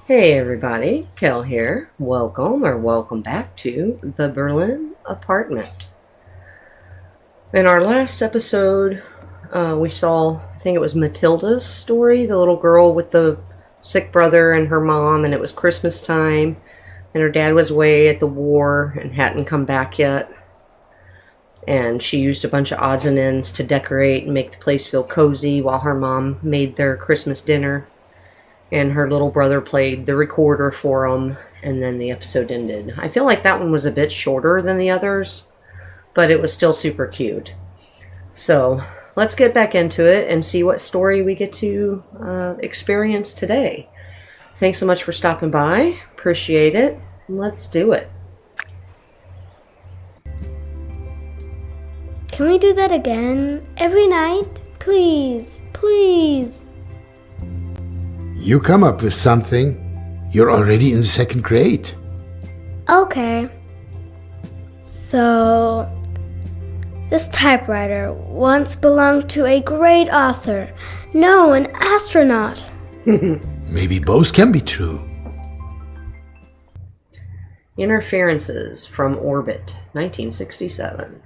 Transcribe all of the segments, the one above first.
Hey everybody, Kel here. Welcome back to the Berlin apartment. In our last episode, we saw, I think it was Matilda's story, the little girl with the sick brother and her mom, and it was Christmas time, and her dad was away at the war and hadn't come back yet. And she used a bunch of odds and ends to decorate and make the place feel cozy while her mom made their Christmas dinner. And her little brother played the recorder for them, and then the episode ended. I feel like that one was a bit shorter than the others, but it was still super cute. So let's get back into it and see what story we get to experience today. Thanks so much for stopping by. Appreciate it. Let's do it. Can we do that again? Every night? Please, please. You come up with something. You're already in the second grade. Okay. So, this typewriter once belonged to a great author. No, an astronaut. Maybe both can be true. Interferences from Orbit, 1967.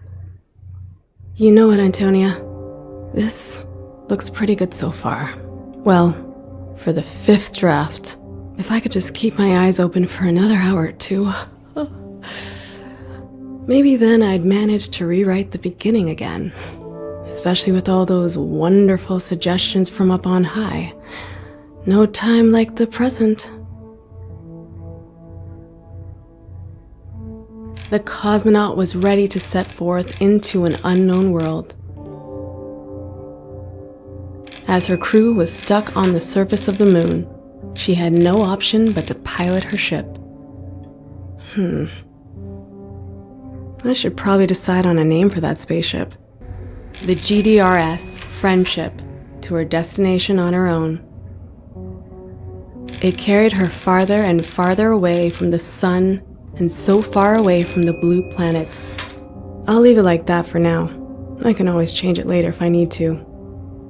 You know what, Antonia? This looks pretty good so far. Well, for the 5th draft. If I could just keep my eyes open for another hour or two. Maybe then I'd manage to rewrite the beginning again. Especially with all those wonderful suggestions from up on high. No time like the present. The cosmonaut was ready to set forth into an unknown world. As her crew was stuck on the surface of the moon, she had no option but to pilot her ship. I should probably decide on a name for that spaceship. The GDRS, Friendship, to her destination on her own. It carried her farther and farther away from the sun and so far away from the blue planet. I'll leave it like that for now. I can always change it later if I need to.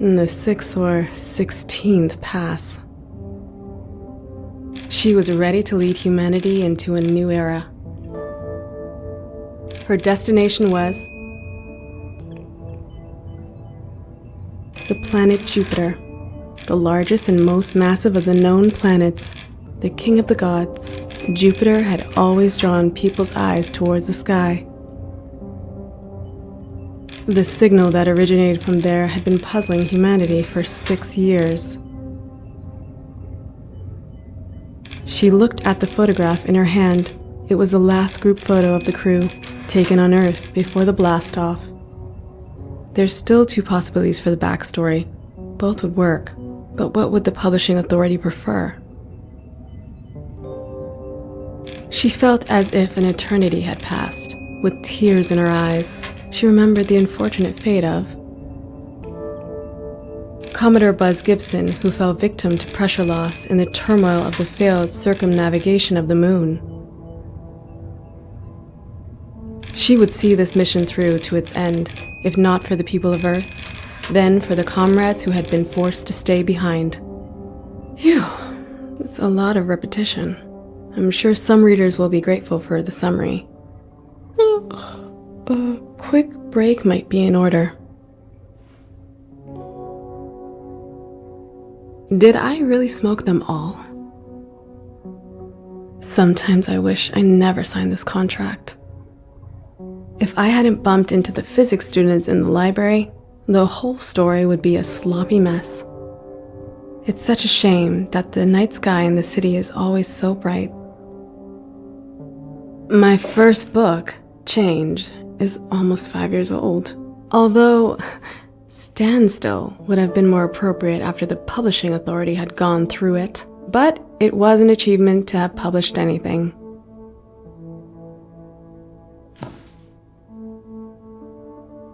In the 6th or 16th pass. She was ready to lead humanity into a new era. Her destination was the planet Jupiter, the largest and most massive of the known planets, the king of the gods. Jupiter had always drawn people's eyes towards the sky. The signal that originated from there had been puzzling humanity for 6 years. She looked at the photograph in her hand. It was the last group photo of the crew, taken on Earth before the blast-off. There's still 2 possibilities for the backstory. Both would work, but what would the publishing authority prefer? She felt as if an eternity had passed. With tears in her eyes, she remembered the unfortunate fate of Commodore Buzz Gibson, who fell victim to pressure loss in the turmoil of the failed circumnavigation of the moon. She would see this mission through to its end, if not for the people of Earth, then for the comrades who had been forced to stay behind. Phew, it's a lot of repetition. I'm sure some readers will be grateful for the summary. A quick break might be in order. Did I really smoke them all? Sometimes I wish I never signed this contract. If I hadn't bumped into the physics students in the library, the whole story would be a sloppy mess. It's such a shame that the night sky in the city is always so bright. My first book, Change, is almost 5 years old. Although, Standstill would have been more appropriate after the publishing authority had gone through it. But it was an achievement to have published anything.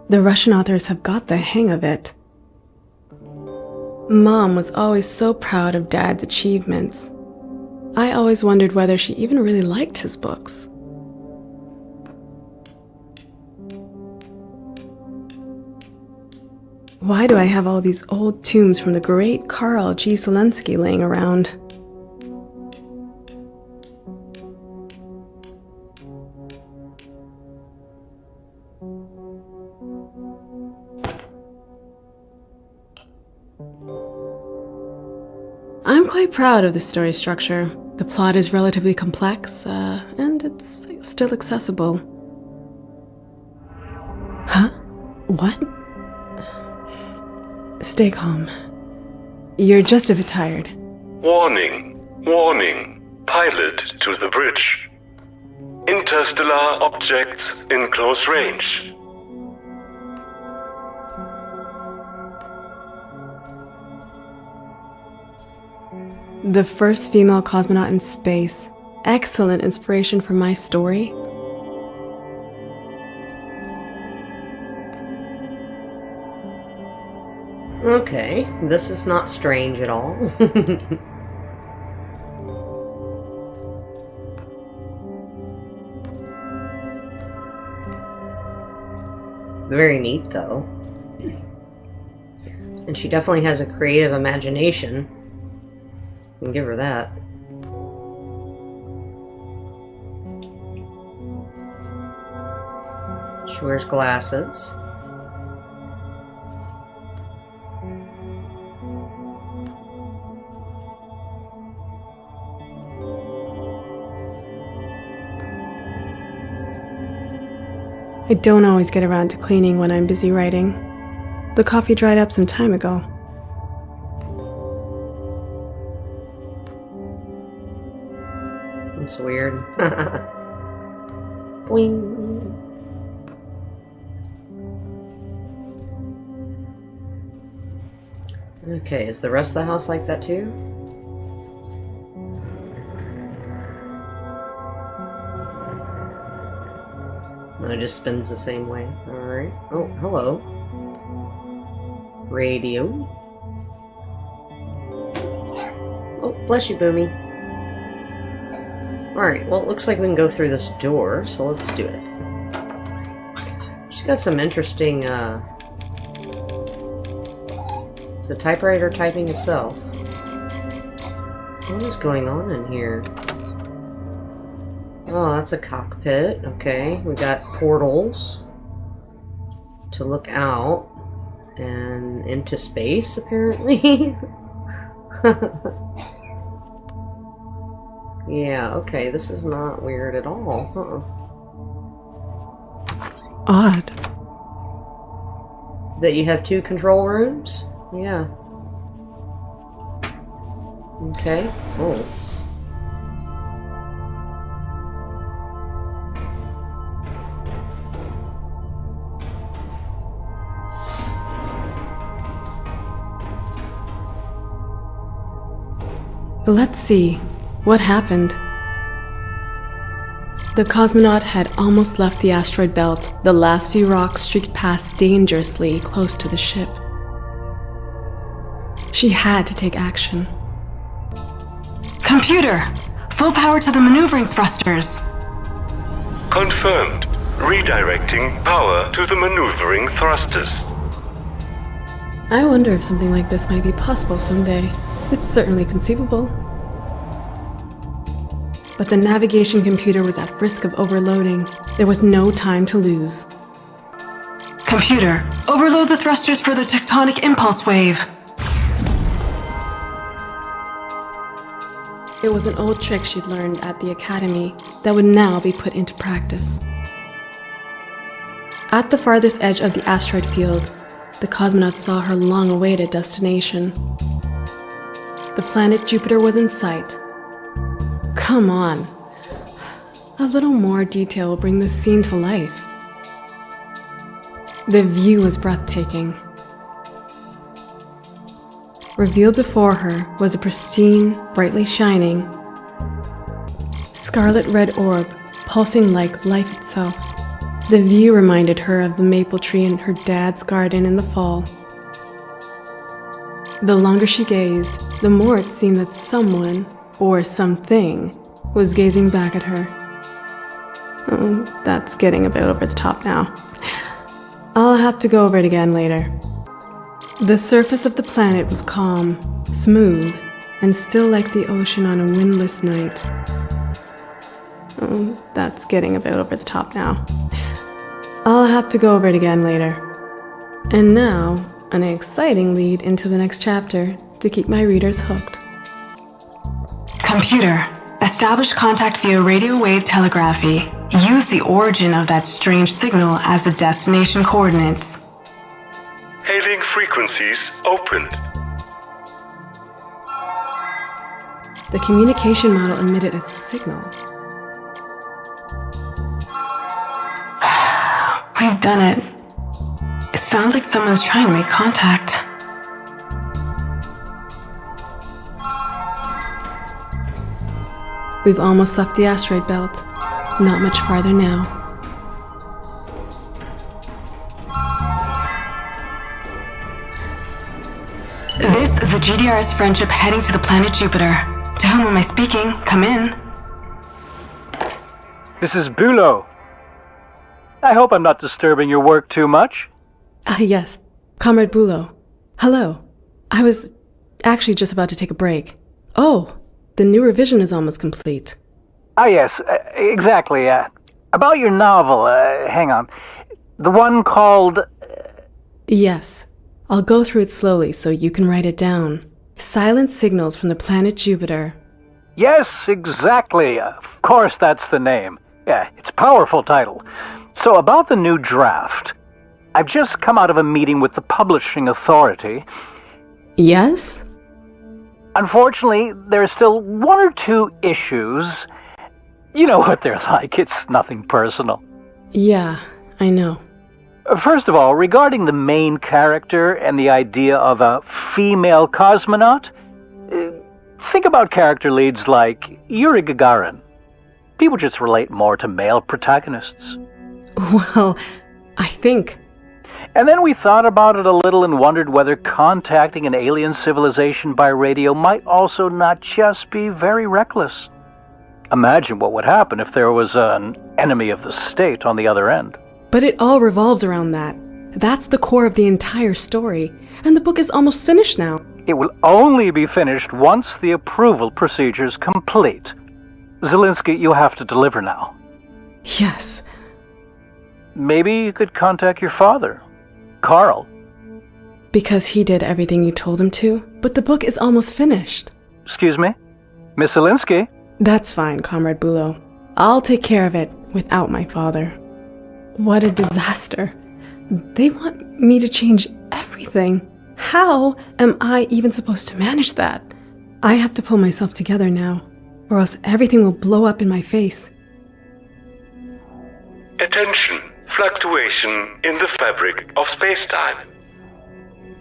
The Russian authors have got the hang of it. Mom was always so proud of Dad's achievements. I always wondered whether she even really liked his books. Why do I have all these old tombs from the great Karl G. Zelensky laying around? I'm quite proud of the story structure. The plot is relatively complex, and it's still accessible. Huh? What? Stay calm. You're just a bit tired. Warning, warning. Pilot to the bridge. Interstellar objects in close range. The first female cosmonaut in space. Excellent inspiration for my story. Okay, this is not strange at all. Very neat, though. And she definitely has a creative imagination. I can give her that. She wears glasses. I don't always get around to cleaning when I'm busy writing. The coffee dried up some time ago. It's weird. Boing. Okay, is the rest of the house like that too? No, it just spins the same way. Alright. Oh, hello. Radio. Oh, bless you, Boomy. Alright, well, it looks like we can go through this door, so let's do it. She's got some interesting, the typewriter typing itself. What is going on in here? Oh, that's a cockpit. Okay, we got portals to look out and into space, apparently. Yeah, okay, this is not weird at all. Odd. That you have two control rooms? Yeah. Okay. Oh. Let's see. What happened? The cosmonaut had almost left the asteroid belt. The last few rocks streaked past dangerously close to the ship. She had to take action. Computer! Full power to the maneuvering thrusters! Confirmed. Redirecting power to the maneuvering thrusters. I wonder if something like this might be possible someday. It's certainly conceivable. But the navigation computer was at risk of overloading. There was no time to lose. Computer, overload the thrusters for the tectonic impulse wave. It was an old trick she'd learned at the academy that would now be put into practice. At the farthest edge of the asteroid field, the cosmonaut saw her long-awaited destination. The planet Jupiter was in sight. Come on. A little more detail will bring this scene to life. The view was breathtaking. Revealed before her was a pristine, brightly shining, scarlet-red orb pulsing like life itself. The view reminded her of the maple tree in her dad's garden in the fall. The longer she gazed, the more it seemed that someone, or something, was gazing back at her. Oh, that's getting a bit over the top now. I'll have to go over it again later. The surface of the planet was calm, smooth, and still like the ocean on a windless night. Oh, that's getting a bit over the top now. I'll have to go over it again later. And now, An exciting lead into the next chapter to keep my readers hooked. Computer, establish contact via radio wave telegraphy. Use the origin of that strange signal as the destination coordinates. Hailing frequencies opened. The communication model emitted a signal. We've done it. It sounds like someone's trying to make contact. We've almost left the asteroid belt. Not much farther now. This is the GDRS Friendship heading to the planet Jupiter. To whom am I speaking? Come in. This is Bulow. I hope I'm not disturbing your work too much. Yes. Comrade Bulow. Hello. I was actually just about to take a break. Oh, the new revision is almost complete. Yes, exactly. About your novel, hang on. The one called... Yes. I'll go through it slowly so you can write it down. Silent Signals from the Planet Jupiter. Yes, exactly. Of course, that's the name. Yeah, it's a powerful title. So about the new draft. I've just come out of a meeting with the publishing authority. Yes? Unfortunately, there are still one or two issues. You know what they're like. It's nothing personal. Yeah, I know. First of all, regarding the main character and the idea of a female cosmonaut, think about character leads like Yuri Gagarin. People just relate more to male protagonists. Well, I think... And then we thought about it a little and wondered whether contacting an alien civilization by radio might also not just be very reckless. Imagine what would happen if there was an enemy of the state on the other end. But it all revolves around that. That's the core of the entire story, and the book is almost finished now. It will only be finished once the approval procedure's complete. Zelinsky, you have to deliver now. Yes. Maybe you could contact your father, Carl. Because he did everything you told him to, but the book is almost finished. Excuse me? Miss Zelinsky? That's fine, Comrade Bulow. I'll take care of it without my father. What a disaster. They want me to change everything. How am I even supposed to manage that? I have to pull myself together now, or else everything will blow up in my face. Attention. Fluctuation in the fabric of space-time.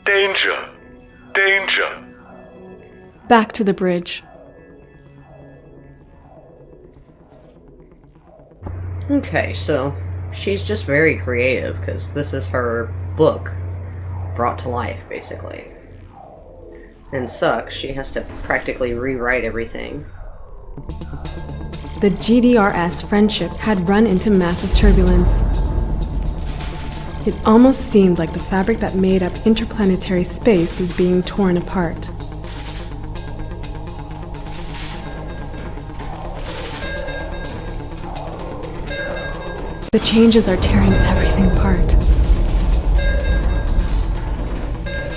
Danger. Danger. Back to the bridge. Okay, so she's just very creative because this is her book brought to life, basically. And sucks, she has to practically rewrite everything. The GDRS Friendship had run into massive turbulence. It almost seemed like the fabric that made up interplanetary space was being torn apart. The changes are tearing everything apart.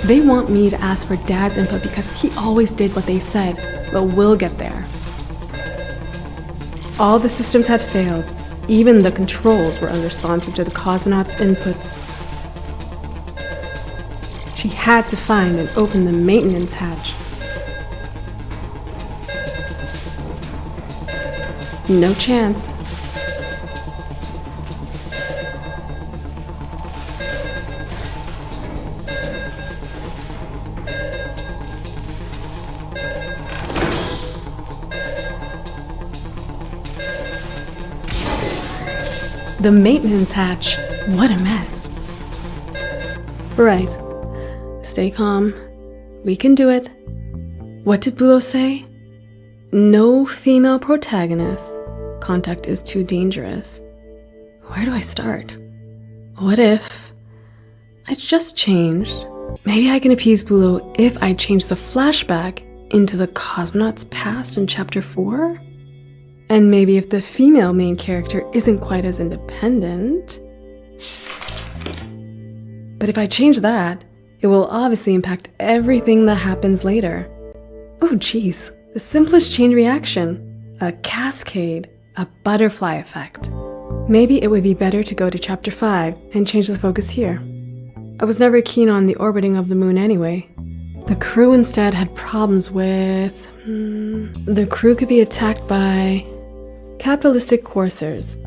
They want me to ask for Dad's input because he always did what they said, but we'll get there. All the systems had failed. Even the controls were unresponsive to the cosmonauts' inputs. She had to find and open the maintenance hatch. No chance. The maintenance hatch. What a mess. Right. Stay calm. We can do it. What did Bulow say? No female protagonist. Contact is too dangerous. Where do I start? What if I just changed? Maybe I can appease Bulow if I change the flashback into the cosmonaut's past in chapter 4? And maybe if the female main character isn't quite as independent. But if I change that, It will obviously impact everything that happens later. Oh geez, the simplest chain reaction. A cascade, a butterfly effect. Maybe it would be better to go to chapter 5 and change the focus here. I was never keen on the orbiting of the moon anyway. The crew instead had problems with... The crew could be attacked by... capitalistic coursers.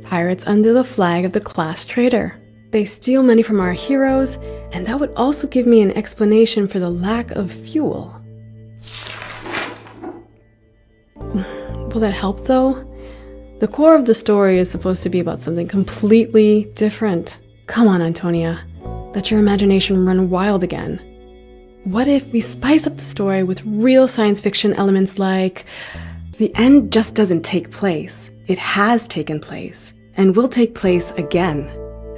Pirates under the flag of the class trader. They steal money from our heroes, and that would also give me an explanation for the lack of fuel. Will that help though? The core of the story is supposed to be about something completely different. Come on, Antonia. Let your imagination run wild again. What if we spice up the story with real science fiction elements like the end just doesn't take place. It has taken place and will take place again.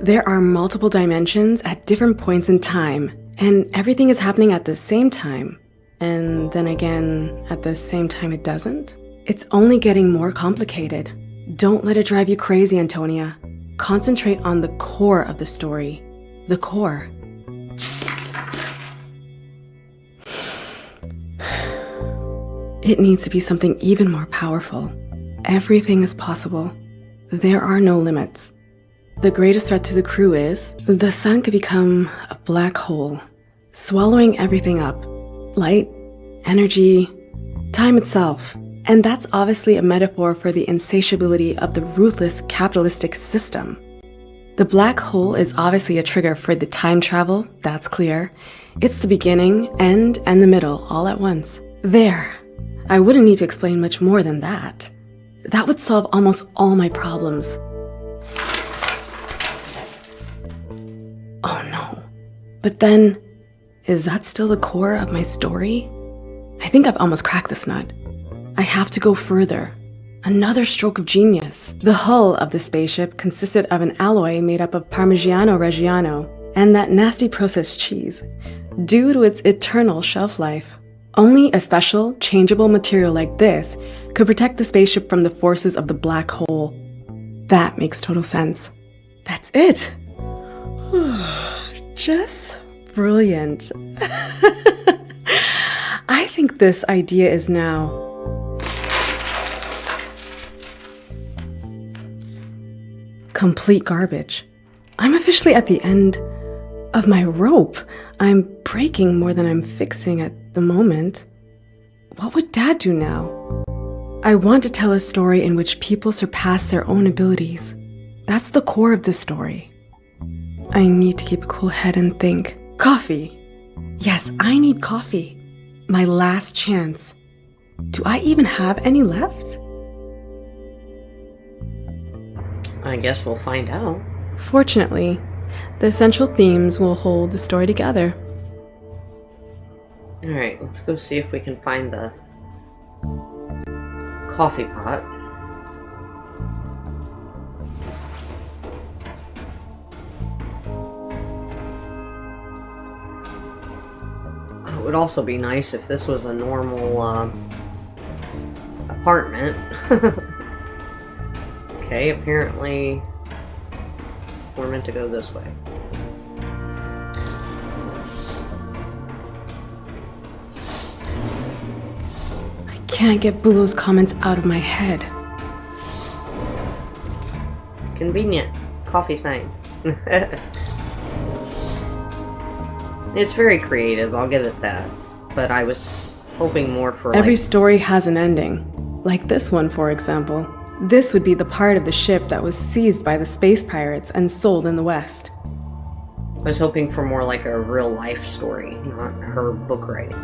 There are multiple dimensions at different points in time, and everything is happening at the same time. And then again, at the same time it doesn't. It's only getting more complicated. Don't let it drive you crazy, Antonia. Concentrate on the core of the story. The core. It needs to be something even more powerful. Everything is possible. There are no limits. The greatest threat to the crew is the sun could become a black hole, swallowing everything up. Light, energy, time itself. And that's obviously a metaphor for the insatiability of the ruthless capitalistic system. The black hole is obviously a trigger for the time travel, that's clear. It's the beginning, end, and the middle all at once. There. I wouldn't need to explain much more than that. That would solve almost all my problems. Oh no. But then, is that still the core of my story? I think I've almost cracked this nut. I have to go further. Another stroke of genius. The hull of the spaceship consisted of an alloy made up of Parmigiano Reggiano and that nasty processed cheese, due to its eternal shelf life. Only a special, changeable material like this could protect the spaceship from the forces of the black hole. That makes total sense. That's it. Just brilliant. I think this idea is now complete garbage. I'm officially at the end of my rope. I'm breaking more than I'm fixing at the moment. What would Dad do now? I want to tell a story in which people surpass their own abilities. That's the core of the story. I need to keep a cool head and think. Coffee. Yes, I need coffee. My last chance. Do I even have any left? I guess we'll find out. Fortunately, the essential themes will hold the story together. Alright, let's go see if we can find the coffee pot. It would also be nice if this was a normal apartment. Okay, apparently we're meant to go this way. I can't get Bulo's comments out of my head. Convenient. Coffee sign. It's very creative, I'll give it that. But I was hoping more for Every story has an ending. Like this one, for example. This would be the part of the ship that was seized by the space pirates and sold in the West. I was hoping for more like a real life story, not her book writing.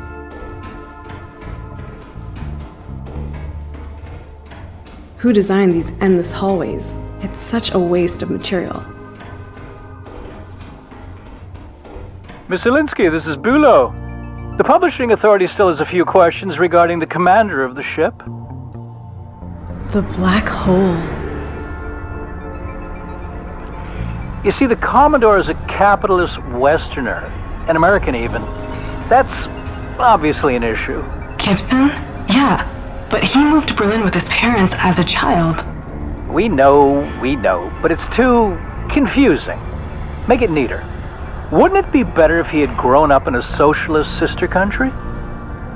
Who designed these endless hallways? It's such a waste of material. Miss Zelinsky, this is Bulo. The publishing authority still has a few questions regarding the commander of the ship. The black hole. You see, the Commodore is a capitalist Westerner, an American even. That's obviously an issue. Gibson? Yeah, but he moved to Berlin with his parents as a child. We know, but it's too confusing. Make it neater. Wouldn't it be better if he had grown up in a socialist sister country?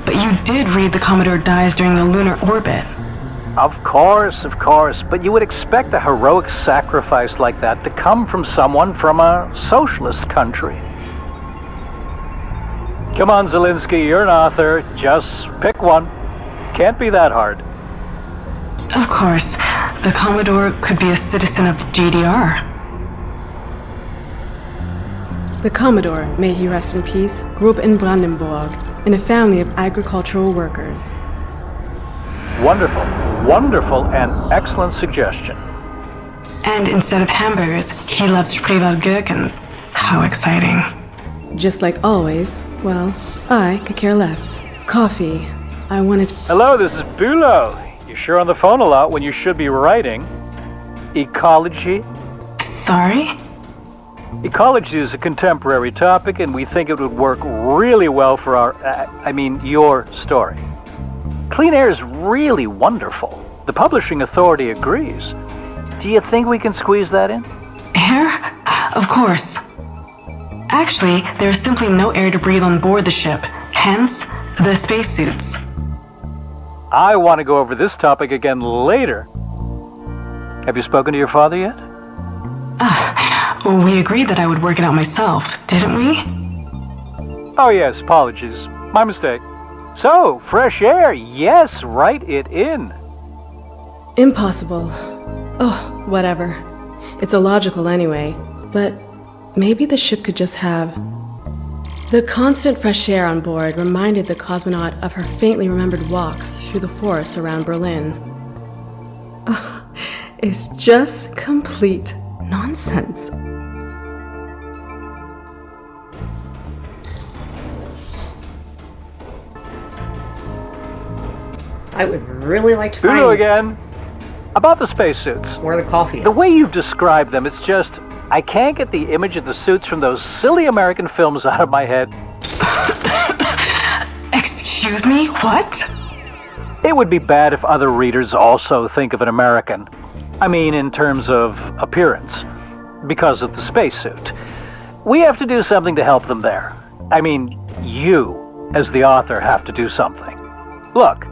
But you did read the Commodore dies during the lunar orbit. Of course, but you would expect a heroic sacrifice like that to come from someone from a socialist country. Come on, Zelinsky, you're an author. Just pick one. Can't be that hard. Of course, the Commodore could be a citizen of the GDR. The Commodore, may he rest in peace, grew up in Brandenburg in a family of agricultural workers. Wonderful, and excellent suggestion. And instead of hamburgers, he loves Spreewaldgurken. How exciting. Just like always, well, I could care less. Coffee. I wanted to... Hello, this is Bulow. You're sure on the phone a lot when you should be writing. Ecology? Sorry? Ecology is a contemporary topic, and we think it would work really well for your story. Clean air is really wonderful. The publishing authority agrees. Do you think we can squeeze that in? Air? Of course. Actually, there is simply no air to breathe on board the ship, hence the spacesuits. I want to go over this topic again later. Have you spoken to your father yet? We agreed that I would work it out myself, didn't we? Oh yes, apologies. My mistake. So, fresh air, yes, write it in. Impossible. Oh, whatever. It's illogical anyway, but maybe the ship could just have... The constant fresh air on board reminded the cosmonaut of her faintly remembered walks through the forests around Berlin. Oh, it's just complete nonsense. I would really like to Bulow find again. About the spacesuits. where the coffee is. The way you've described them, it's just... I can't get the image of the suits from those silly American films out of my head. Excuse me? What? It would be bad if other readers also think of an American. I mean, in terms of appearance. Because of the spacesuit. We have to do something to help them there. I mean, you, as the author, have to do something. Look,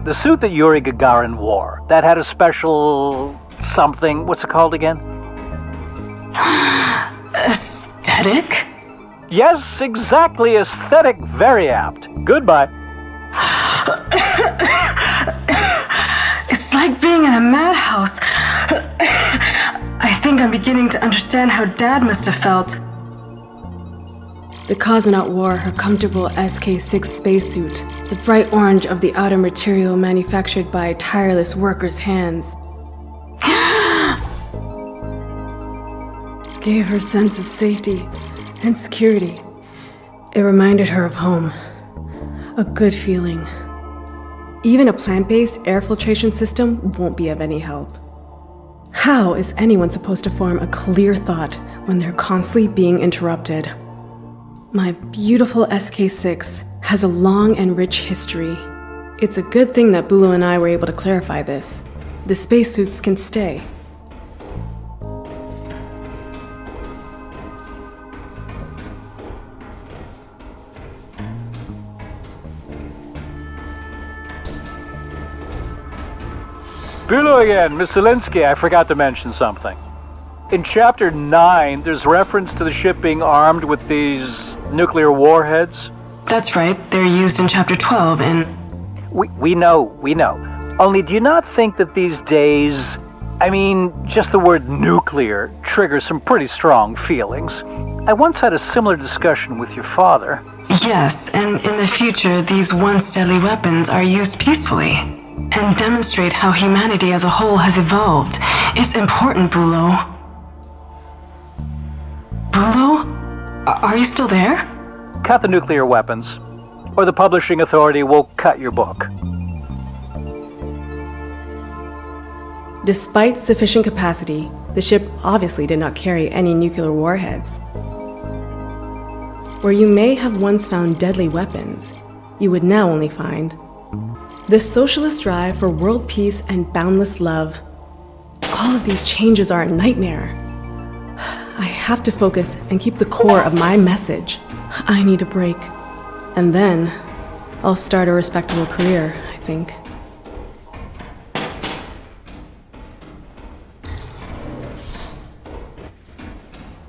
the suit that Yuri Gagarin wore, that had a special... something. What's it called again? Aesthetic? Yes, exactly. Aesthetic. Very apt. Goodbye. It's like being in a madhouse. I think I'm beginning to understand how Dad must have felt. The cosmonaut wore her comfortable SK-6 spacesuit, the bright orange of the outer material manufactured by tireless workers' hands. Gave her a sense of safety and security. It reminded her of home. A good feeling. Even a plant-based air filtration system won't be of any help. How is anyone supposed to form a clear thought when they're constantly being interrupted? My beautiful SK-6 has a long and rich history. It's a good thing that Bulow and I were able to clarify this. The spacesuits can stay. Bulow again, Miss Zelinsky, I forgot to mention something. In Chapter 9, there's reference to the ship being armed with these nuclear warheads. That's right, they're used in Chapter 12 in... We know. Only do you not think that these days, I mean, just the word nuclear triggers some pretty strong feelings? I once had a similar discussion with your father. Yes, and in the future, these once deadly weapons are used peacefully and demonstrate how humanity as a whole has evolved. It's important, Bulow. Bulow? Are you still there? Cut the nuclear weapons, or the publishing authority will cut your book. Despite sufficient capacity, the ship obviously did not carry any nuclear warheads. Where you may have once found deadly weapons, you would now only find the socialist drive for world peace and boundless love. All of these changes are a nightmare. I have to focus and keep the core of my message. I need a break. And then I'll start a respectable career, I think.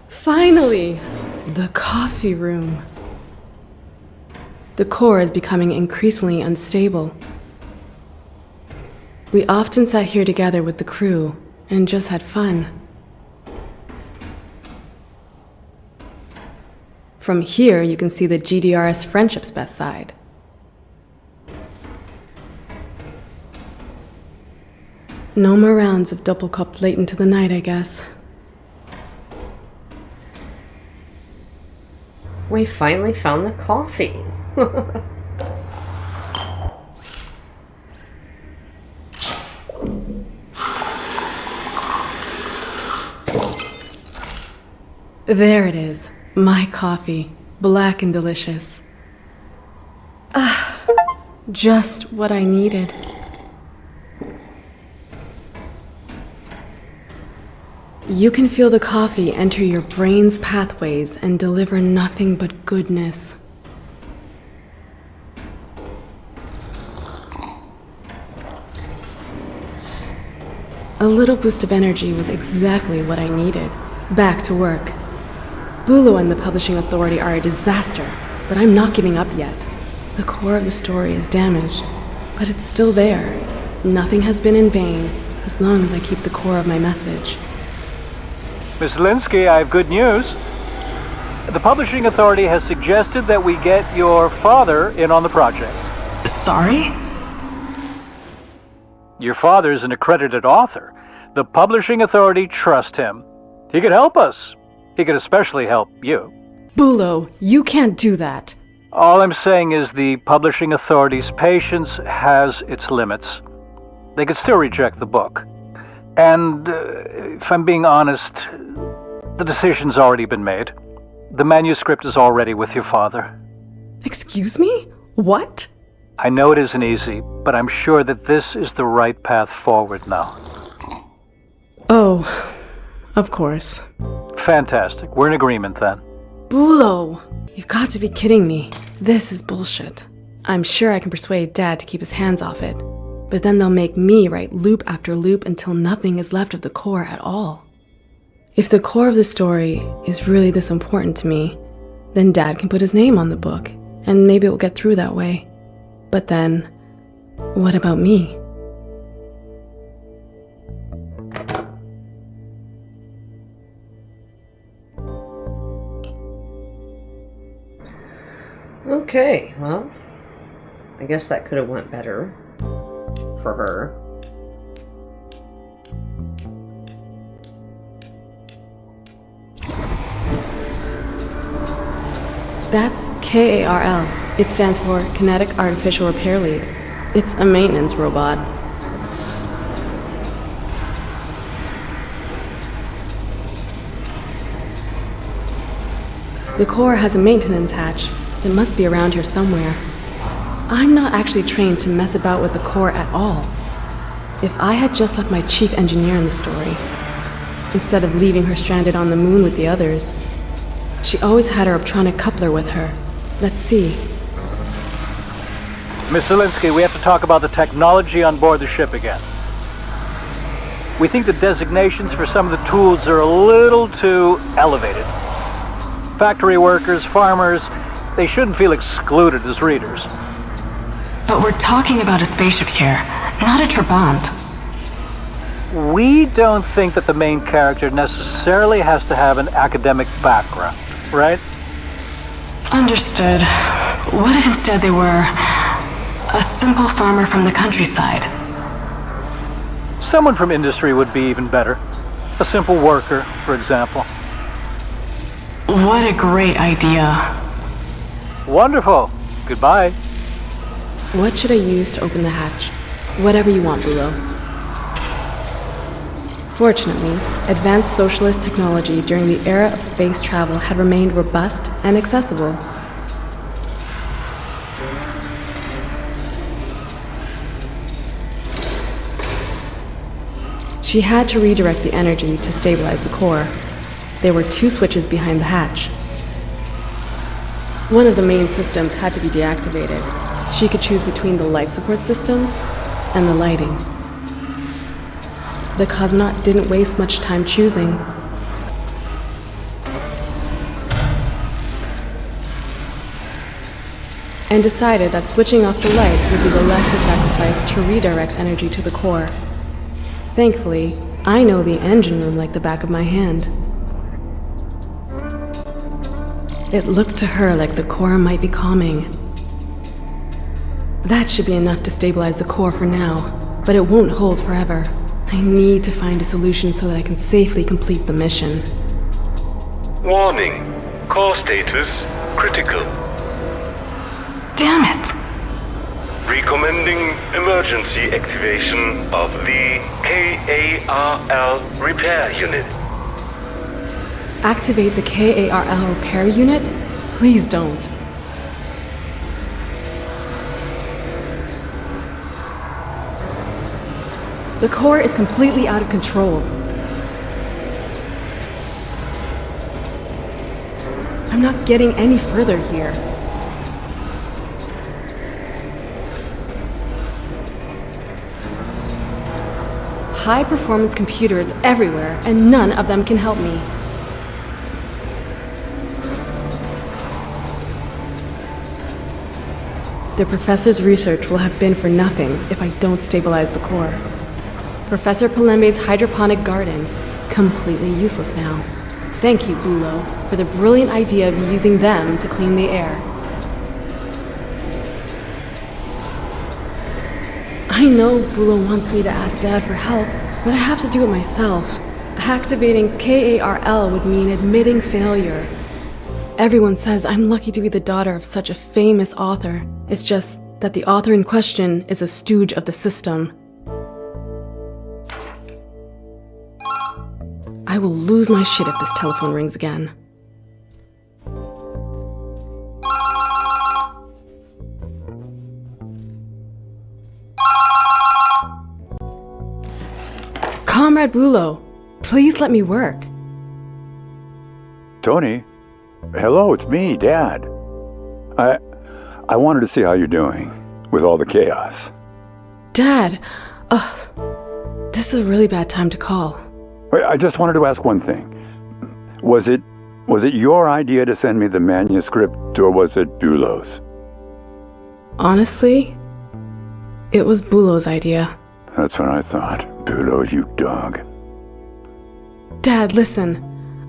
Finally! The coffee room. The core is becoming increasingly unstable. We often sat here together with the crew and just had fun. From here, you can see the GDRS friendship's best side. No more rounds of double cup late into the night, I guess. We finally found the coffee. There it is. My coffee. Black and delicious. Ah, just what I needed. You can feel the coffee enter your brain's pathways and deliver nothing but goodness. A little boost of energy was exactly what I needed. Back to work. Bulo and the Publishing Authority are a disaster, but I'm not giving up yet. The core of the story is damaged, but it's still there. Nothing has been in vain, as long as I keep the core of my message. Miss Linsky, I have good news. The Publishing Authority has suggested that we get your father in on the project. Sorry? Your father is an accredited author. The Publishing Authority trusts him. He could help us. He could especially help you. Bulo, you can't do that. All I'm saying is the Publishing Authority's patience has its limits. They could still reject the book. And, if I'm being honest, the decision's already been made. The manuscript is already with your father. Excuse me? What? I know it isn't easy, but I'm sure that this is the right path forward now. Oh, of course. Fantastic. We're in agreement then. Bulo! You've got to be kidding me. This is bullshit. I'm sure I can persuade Dad to keep his hands off it. But then they'll make me write loop after loop until nothing is left of the core at all. If the core of the story is really this important to me, then Dad can put his name on the book, and maybe it will get through that way. But then, what about me? Okay, well, I guess that could have went better for her. That's KARL. It stands for Kinetic Artificial Repair Lead. It's a maintenance robot. The core has a maintenance hatch. It must be around here somewhere. I'm not actually trained to mess about with the core at all. If I had just left my chief engineer in the story, instead of leaving her stranded on the moon with the others. She always had her optronic coupler with her. Let's see. Miss Zelinsky, we have to talk about the technology on board the ship again. We think the designations for some of the tools are a little too elevated. Factory workers, farmers, they shouldn't feel excluded as readers. But we're talking about a spaceship here, not a trabant. We don't think that the main character necessarily has to have an academic background, right? Understood. What if instead they were a simple farmer from the countryside? Someone from industry would be even better. A simple worker, for example. What a great idea. Wonderful. Goodbye. What should I use to open the hatch? Whatever you want, Bulo. Fortunately, advanced socialist technology during the era of space travel had remained robust and accessible. She had to redirect the energy to stabilize the core. There were 2 switches behind the hatch. One of the main systems had to be deactivated. She could choose between the life support systems and the lighting. The cosmonaut didn't waste much time choosing. And decided that switching off the lights would be the lesser sacrifice to redirect energy to the core. Thankfully, I know the engine room like the back of my hand. It looked to her like the core might be calming. That should be enough to stabilize the core for now, but it won't hold forever. I need to find a solution so that I can safely complete the mission. Warning. Core status critical. Damn it! Recommending emergency activation of the KARL repair unit. Activate the KARL repair unit? Please don't. The core is completely out of control. I'm not getting any further here. High-performance computers everywhere, and none of them can help me. The professor's research will have been for nothing if I don't stabilize the core. Professor Palembe's hydroponic garden, completely useless now. Thank you, Bulo, for the brilliant idea of using them to clean the air. I know Bulo wants me to ask Dad for help, but I have to do it myself. Activating KARL would mean admitting failure. Everyone says I'm lucky to be the daughter of such a famous author. It's just that the author in question is a stooge of the system. I will lose my shit if this telephone rings again. Comrade Bulo, please let me work. Tony? Hello, it's me, Dad. I wanted to see how you're doing with all the chaos. Dad, this is a really bad time to call. I just wanted to ask one thing. Was it your idea to send me the manuscript, or was it Bulo's? Honestly, it was Bulo's idea. That's what I thought. Bulo, you dog. Dad, listen.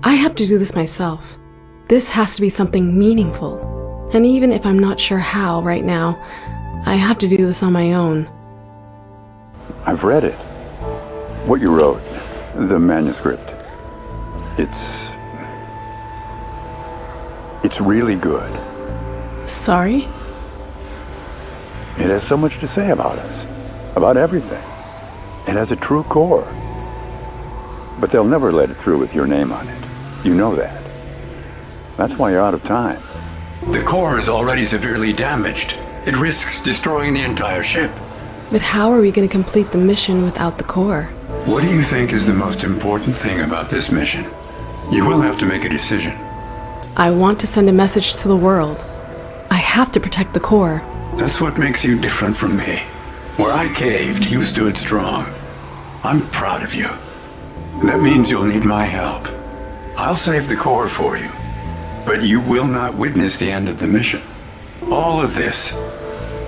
I have to do this myself. This has to be something meaningful. And even if I'm not sure how right now, I have to do this on my own. I've read it. What you wrote. The manuscript. It's really good. Sorry? It has so much to say about us. About everything. It has a true core. But they'll never let it through with your name on it. You know that. That's why you're out of time. The core is already severely damaged. It risks destroying the entire ship. But how are we going to complete the mission without the core? What do you think is the most important thing about this mission? You will have to make a decision. I want to send a message to the world. I have to protect the core. That's what makes you different from me. Where I caved, you stood strong. I'm proud of you. That means you'll need my help. I'll save the core for you. But you will not witness the end of the mission. All of this,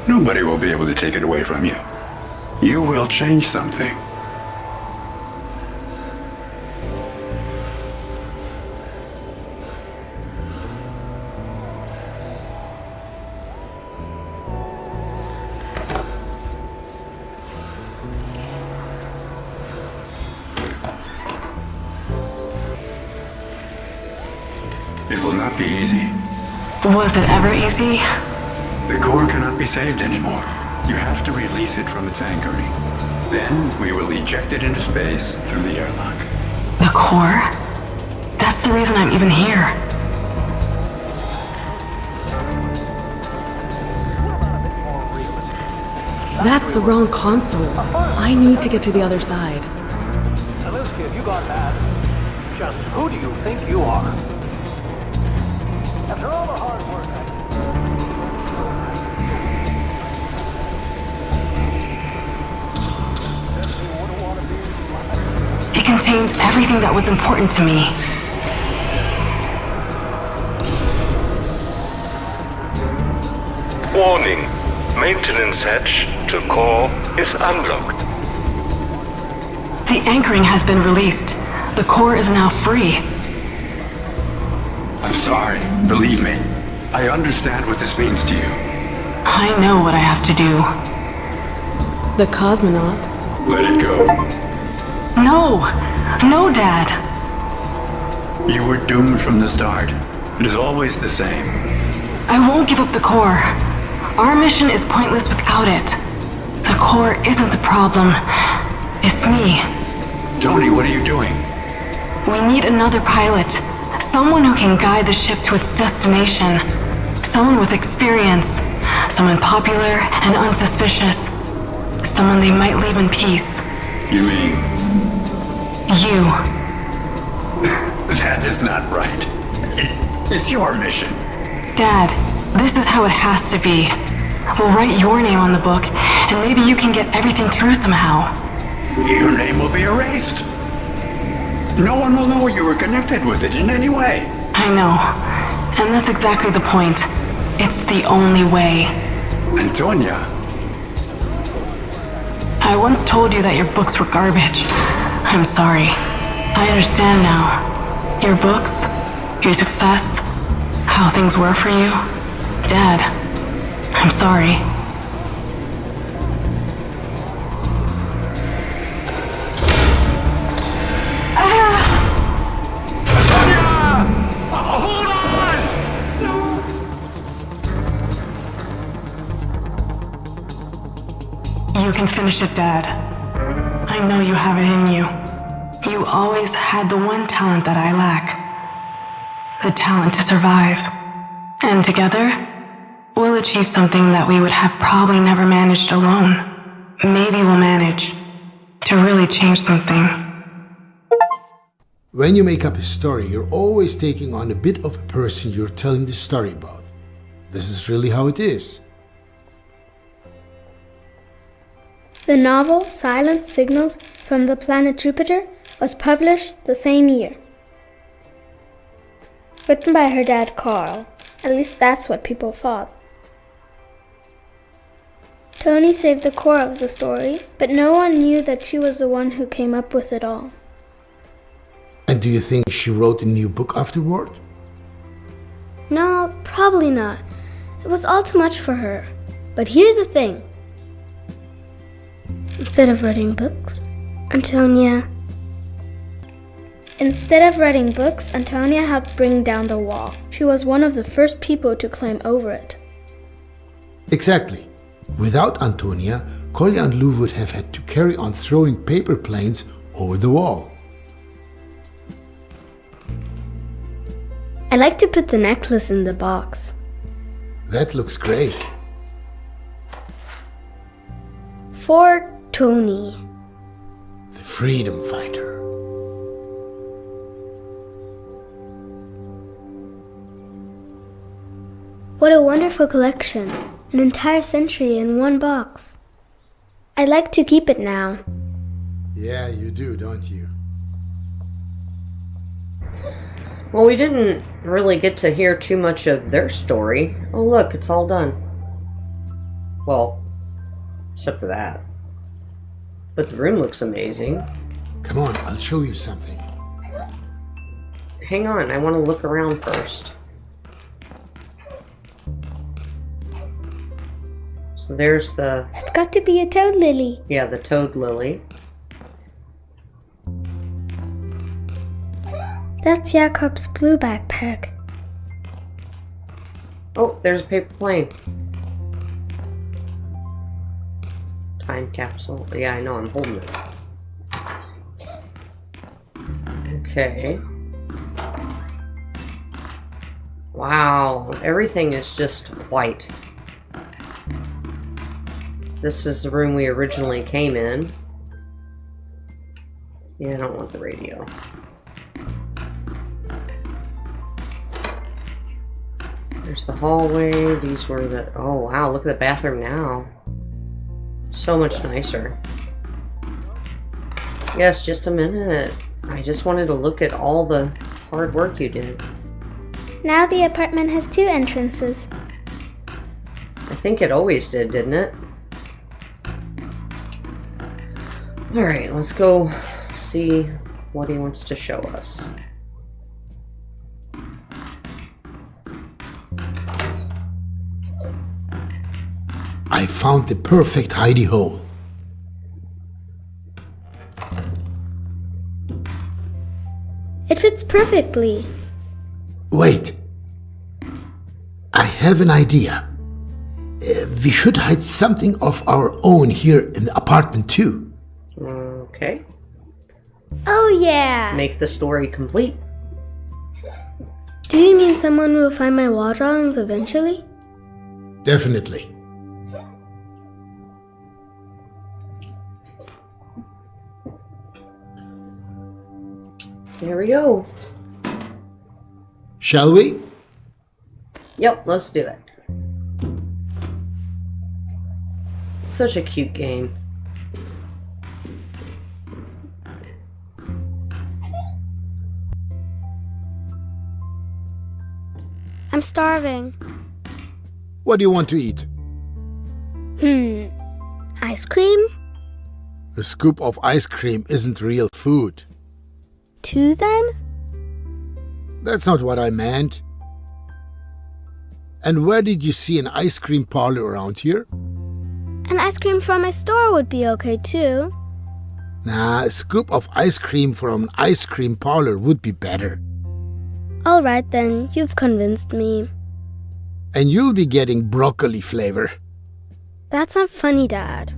nobody will be able to take it away from you. You will change something. It will not be easy. Was it ever easy? The core cannot be saved anymore. You have to release it from its anchoring. Then we will eject it into space through the airlock. The core? That's the reason I'm even here. That's the wrong console. I need to get to the other side. Just who do you think you are? After all the hard work It contains everything that was important to me. Warning. Maintenance hatch to core is unlocked. The anchoring has been released. The core is now free. I'm sorry. Believe me. I understand what this means to you. I know what I have to do. The cosmonaut. Let it go. No! No, Dad! You were doomed from the start. It is always the same. I won't give up the core. Our mission is pointless without it. The core isn't the problem. It's me. Tony, what are you doing? We need another pilot. Someone who can guide the ship to its destination. Someone with experience. Someone popular and unsuspicious. Someone they might leave in peace. You mean? You. That is not right. It's your mission. Dad, this is how it has to be. We'll write your name on the book, and maybe you can get everything through somehow. Your name will be erased. No one will know you were connected with it in any way. I know. And that's exactly the point. It's the only way. Antonia. I once told you that your books were garbage. I'm sorry. I understand now. Your books, your success, how things were for you. Dad, I'm sorry. You can finish it, Dad. I know you have it in you. You always had the one talent that I lack. The talent to survive. And together, we'll achieve something that we would have probably never managed alone. Maybe we'll manage to really change something. When you make up a story, you're always taking on a bit of a person you're telling the story about. This is really how it is. The novel Silent Signals from the Planet Jupiter was published the same year. Written by her dad Carl. At least that's what people thought. Tony saved the core of the story, but no one knew that she was the one who came up with it all. And do you think she wrote a new book afterward? No, probably not. It was all too much for her. But here's the thing. Instead of writing books, Antonia helped bring down the wall. She was one of the first people to climb over it. Exactly. Without Antonia, Kolya and Lou would have had to carry on throwing paper planes over the wall. I like to put the necklace in the box. That looks great. For Tony. The freedom fighter. What a wonderful collection. An entire century in one box. I'd like to keep it now. Yeah, you do, don't you? Well, we didn't really get to hear too much of their story. Oh, look, it's all done. Well, except for that. But the room looks amazing. Come on, I'll show you something. Hang on, I want to look around first. So there's the... It's got to be a toad lily. Yeah, the toad lily. That's Jakob's blue backpack. Oh, there's a paper plane. Time capsule. Yeah, I know, I'm holding it. Okay. Wow, everything is just white. This is the room we originally came in. Yeah, I don't want the radio. There's the hallway. These were the... Oh, wow. Look at the bathroom now. So much nicer. Yes, just a minute. I just wanted to look at all the hard work you did. Now the apartment has 2 entrances. I think it always did, didn't it? Alright, let's go see what he wants to show us. I found the perfect hidey hole. It fits perfectly. Wait. I have an idea. We should hide something of our own here in the apartment too. Okay. Oh yeah! Make the story complete. Do you mean someone will find my wall drawings eventually? Definitely. Here we go. Shall we? Yep, let's do it. Such a cute game. I'm starving. What do you want to eat? Ice cream? A scoop of ice cream isn't real food. 2 then? That's not what I meant. And where did you see an ice cream parlor around here? An ice cream from my store would be okay too. Nah, a scoop of ice cream from an ice cream parlor would be better. Alright then, you've convinced me. And you'll be getting broccoli flavor. That's not funny, Dad.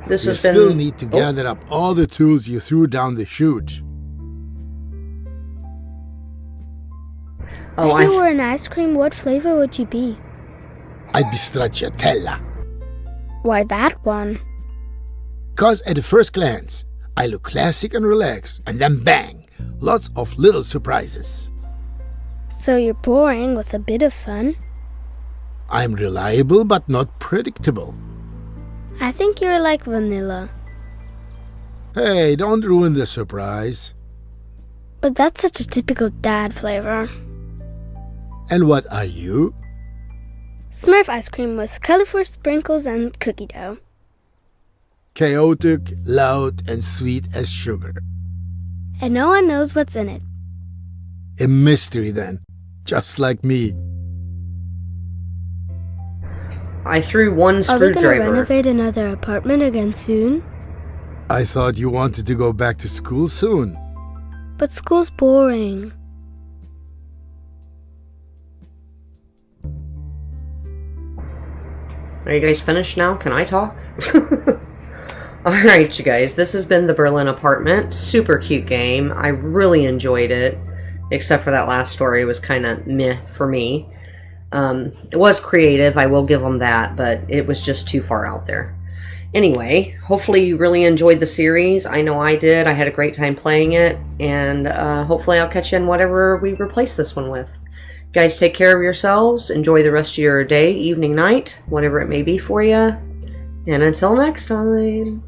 This You has been... still need to gather up all the tools you threw down the chute. Oh, if you were an ice cream, what flavor would you be? I'd be stracciatella. Why that one? 'Cause at the first glance, I look classic and relaxed, and then bang, lots of little surprises. So you're boring with a bit of fun? I'm reliable but not predictable. I think you're like vanilla. Hey, don't ruin the surprise. But that's such a typical dad flavor. And what are you? Smurf ice cream with colorful sprinkles and cookie dough. Chaotic, loud, and sweet as sugar. And no one knows what's in it. A mystery then, just like me. I threw one Are we screwdriver. gonna renovate another apartment again soon? I thought you wanted to go back to school soon. But school's boring. Are you guys finished now? Can I talk? Alright, you guys. This has been the Berlin Apartment. Super cute game. I really enjoyed it. Except for that last story. It was kind of meh for me. It was creative. I will give them that. But it was just too far out there. Anyway, hopefully you really enjoyed the series. I know I did. I had a great time playing it. And hopefully I'll catch you in whatever we replace this one with. Guys, take care of yourselves. Enjoy the rest of your day, evening, night, whatever it may be for you. And until next time.